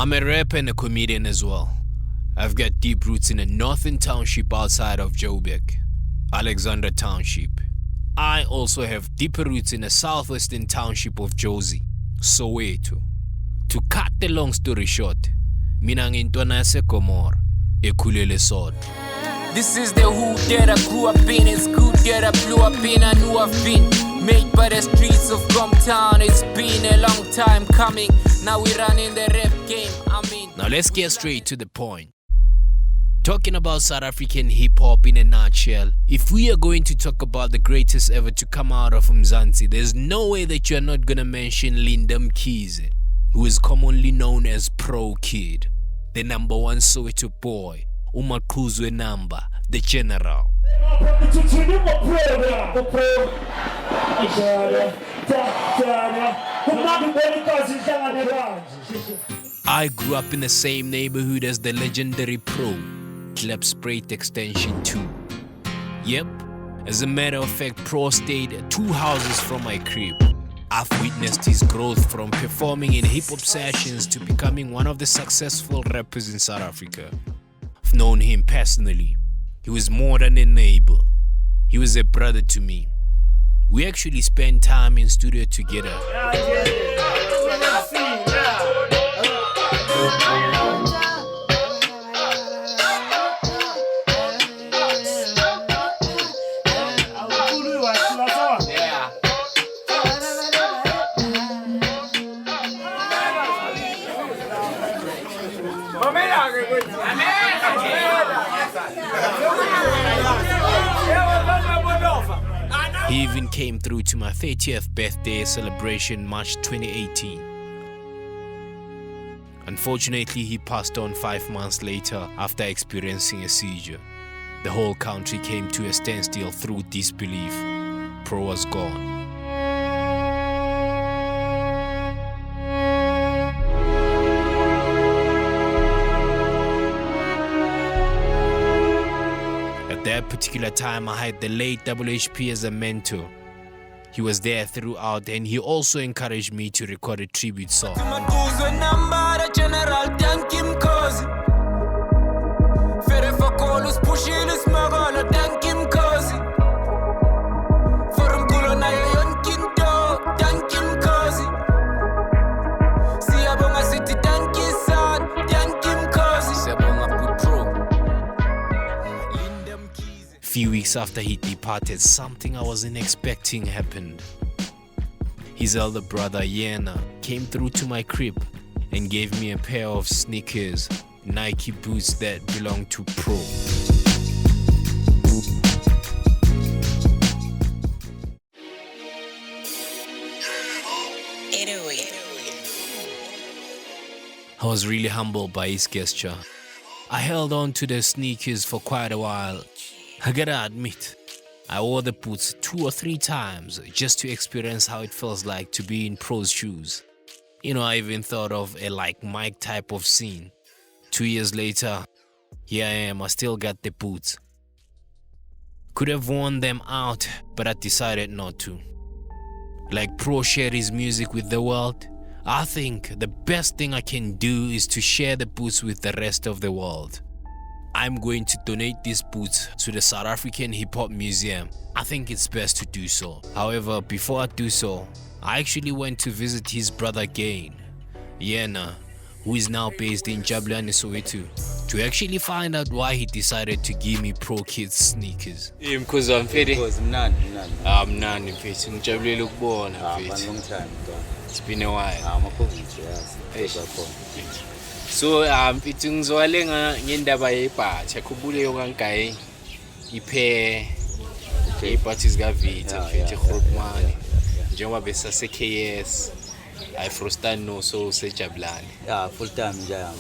I'm a rapper and a comedian as well. I've got deep roots in a northern township outside of Joburg, Alexander Township. I also have deeper roots in a southwestern township of Jozi, Soweto. To cut the long story short, mina ngintwana sekomor, ekhulele sodwa. This is the hood that I grew up in. It's good that I blew up in. I knew I've been made by the streets of Comptown. It's been a long time coming. Now we run in the rap game. Now let's get straight to the point. Talking about South African hip-hop in a nutshell, if we are going to talk about the greatest ever to come out of Mzansi, there's no way that you're not gonna mention Linda Mkhize, who is commonly known as Pro Kid, the number one Soweto boy, Mkhize number, the general. I grew up in the same neighborhood as the legendary Pro, Klipspruit Extension 2. Yep, as a matter of fact, Pro stayed 2 houses from my crib. I've witnessed his growth from performing in hip-hop sessions to becoming one of the successful rappers in South Africa. I've known him personally. He was more than a neighbor. He was a brother to me. We actually spent time in studio together. He even came through to my 30th birthday celebration March 2018. Unfortunately, he passed on 5 months later after experiencing a seizure. The whole country came to a standstill through disbelief. Pro was gone. At that particular time, I had the late WHP as a mentor. He was there throughout, and he also encouraged me to record a tribute song. Few weeks after he departed, something I wasn't expecting happened. His elder brother Yena came through to my crib and gave me a pair of sneakers, Nike boots that belonged to Pro. I was really humbled by his gesture. I held on to the sneakers for quite a while. I gotta admit, I wore the boots 2 or 3 times just to experience how it feels like to be in Pro's shoes. You know, I even thought of a like Mike type of scene. 2 years later, here I am, I still got the boots. Could have worn them out, but I decided not to. Like Pro shared his music with the world, I think the best thing I can do is to share the boots with the rest of the world. I'm going to donate these boots to the South African Hip Hop Museum. I think it's best to do so. However, before I do so, I actually went to visit his brother again, Yena, who is now based in Jabulani, Soweto, to actually find out why he decided to give me Pro Kids sneakers. Because I'm ready. Long time. It's been a while. So pitung zoalenga ngendaba yebhathi akubule yokangayi iphe iphathi zika Vita mfethu Grootman njengoba besase KS ayifrostan no so sejabulani full time njayama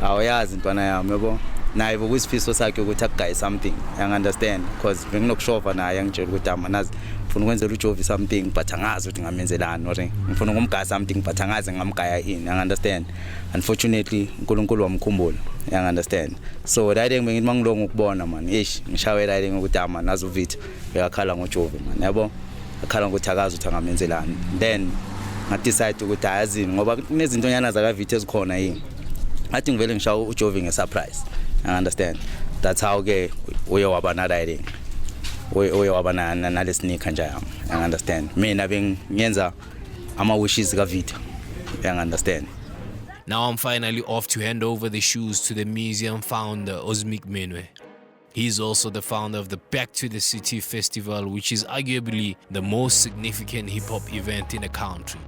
awuyazi intwana yami yabo naye ukuyisifiso sakhe ukuthi akugaye something I understand because nginokushova naye angitshela ukuthi amanazi ngifuna ukwenzela uJovi something but angazi ukuthi ngamenzelani or ngifuna ukumgaya something but angazi ngamgaya ini I understand. Unfortunately uNkulunkulu wamkhumbula I understand. So riding ngithi mangilonga ukubona man ngishawe riding ukuthi nazi uVita uyakhala ngoJovi man yabo akhala ukuthi akazi ukuthi angamenzelani then ngadecide ukuthi ayazini ngoba kunezintonyana zakavithi ezikhona yini ngathi ngivele ngishawa uJovi ngesurprise. I understand. That's how ke uye waba na riding. Uye waba na le sneaker nje yami. I understand. Mina bengiyenza ama wishes kavithi. I understand. Now I'm finally off to hand over the shoes to the museum founder, Osmic Menoe. He's also the founder of the Back to the City Festival, which is arguably the most significant hip-hop event in the country.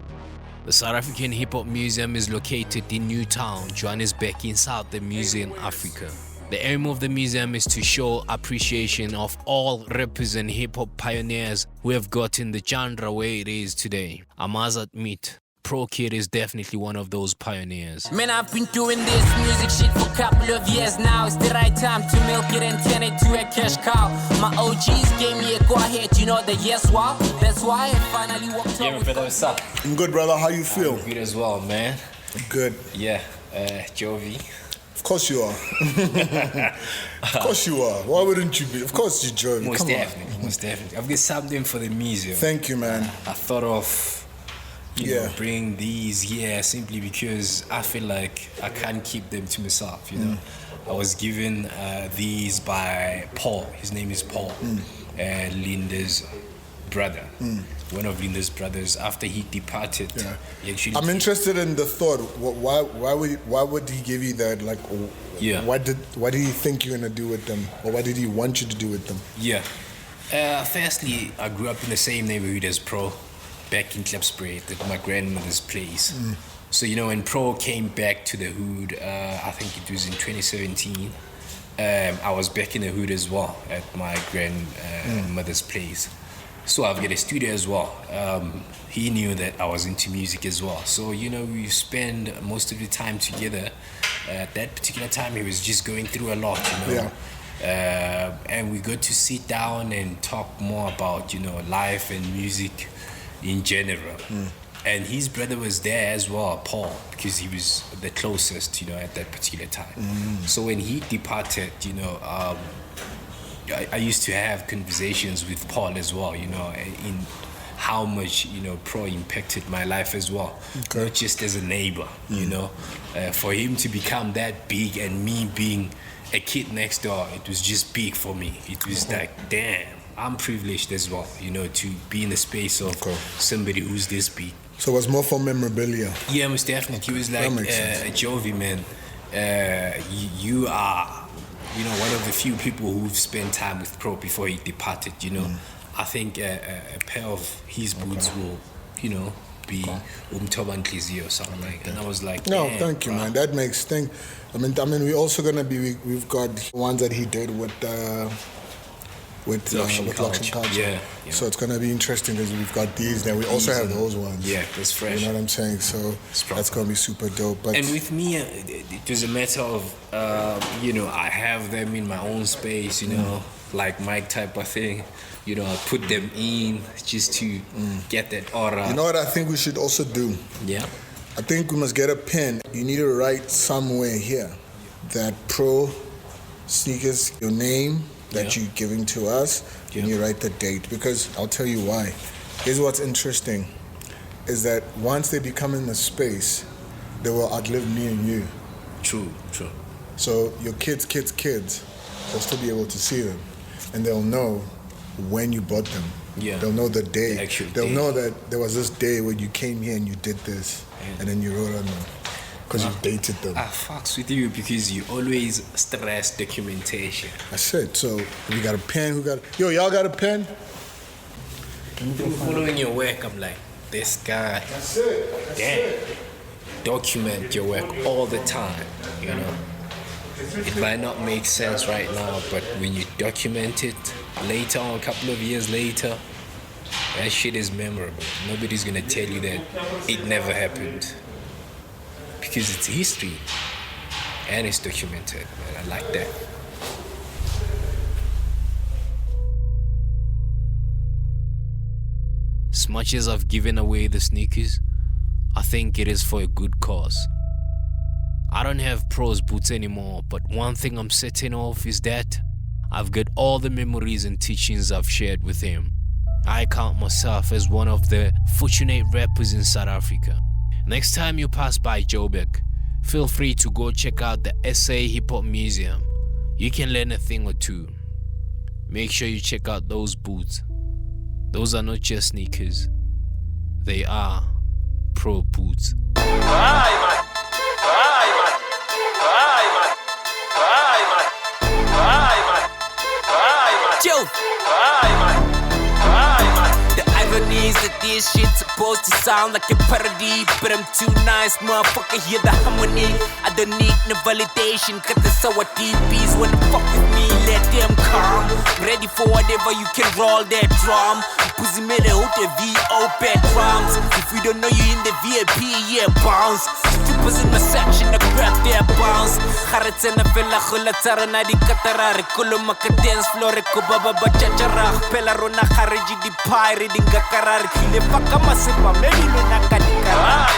The South African Hip Hop Museum is located in Newtown, Johannesburg in Southern Museum, Africa. The aim of the museum is to show appreciation of all rappers and hip-hop pioneers who have gotten the genre where it is today. I must admit, Pro Kid is definitely one of those pioneers. Man, I've been doing this music shit for a couple of years now. It's the right time to milk it and turn it to a cash cow. My OGs gave me a go ahead, you know the yes wow. That's why I finally walked Yeah, up. brother, what's up? I'm good, brother. How you feel? Good as well, man. Good. Yeah, Jovi. Of course you are. Of course you are. Why wouldn't you be? Of course you, Joe. Most Come definitely, on. most definitely. I've got something for the museum. Thank you, man. I thought of, you know, Yeah. bring these here simply because I feel like I can't keep them to myself, you know. I was given these by Paul. His name is Paul, Linda's brother. One of Linda's brothers. After he departed, Yeah. he actually I'm interested in the thought. Why would he give you that? Like, Yeah. What did he think you're gonna do with them, or what did he want you to do with them? Yeah. Firstly, I grew up in the same neighborhood as Pro, back in Klipspruit, at my grandmother's place. So, you know, when Pro came back to the hood, I think it was in 2017, I was back in the hood as well, at my grandmother's place. So I've got a studio as well. He knew that I was into music as well. So, you know, we spend most of the time together. At that particular time, he was just going through a lot, you know. Yeah. And we got to sit down and talk more about, you know, life and music in general. And his brother was there as well, Paul, because he was the closest, you know, at that particular time. So when he departed, you know, I used to have conversations with Paul as well, you know, in how much, you know, Pro impacted my life as well. Okay. Not just as a neighbor, you know. For him to become that big and me being a kid next door, it was just big for me. It was like, damn, I'm privileged as well, you know, to be in the space of Okay. somebody who's this big. So it was more for memorabilia. Yeah, most definitely. He was like, makes sense. Jovi, man, you are, you know, one of the few people who've spent time with Pro before he departed, you know. I think a pair of his boots will, you know, be Mtobo and Mkhize or something like that. And I was like, No, damn, thank you, bro. man. That makes thing. I mean, we're also gonna be. We've got ones that he did with Locks and Locks Culture. Yeah. So it's gonna be interesting because we've got these. Then we also have those ones. Yeah, that's fresh. You know what I'm saying? So Strong. that's gonna be super dope. But And with me, it was a matter of, you know, I have them in my own space, you know, like Mike type of thing. You know, I put them in just to get that aura. you know what I think we should also do? Yeah. I think we must get a pen. You need to write somewhere here that Pro sneakers, your name that Yeah. you're giving to us, and Yeah. you write the date. Because I'll tell you why. Here's what's interesting, is that once they become in the space, they will outlive me and you. True. So your kids, they'll still be able to see them. And they'll know when you bought them. Yeah. They'll know the day. The actual They'll day. know that there was this day when you came here and you did this. And then you wrote on them. Because you dated them. I fucks with you because you always stress documentation. That's it. So if you got a pen, yo, y'all got a pen? Following your work, I'm like, this guy, That's it. damn, document your work all the time, you know. It might not make sense right now, but when you document it later on, a couple of years later, that shit is memorable. Nobody's gonna tell you that it never happened. Because it's history and it's documented, and I like that. As much as I've given away the sneakers, I think it is for a good cause. I don't have Pro's boots anymore, but one thing I'm certain of is that I've got all the memories and teachings I've shared with him. I count myself as one of the fortunate rappers in South Africa. Next time you pass by Joburg, feel free to go check out the SA Hip Hop Museum. You can learn a thing or two. Make sure you check out those boots. Those are not just sneakers. They are pro boots. Joe. The irony is that this shit's supposed to sound like a parody, but I'm too nice, motherfucker, hear the harmony. I don't need no validation, cause the sour DPs wanna fuck with me, let them come. Ready for whatever, you can roll that drum. Pussy made a hoot, VO bad drums. If we don't know you in the VIP, yeah, bounce. Strippers in my section, I grab their bounce. Kharetsena fela khula tsarona di katarare kuluma ka dance floor ko baba ba chachara pela rona khareji di pyre di ngakarare khile paka masepa melilo na kadikara.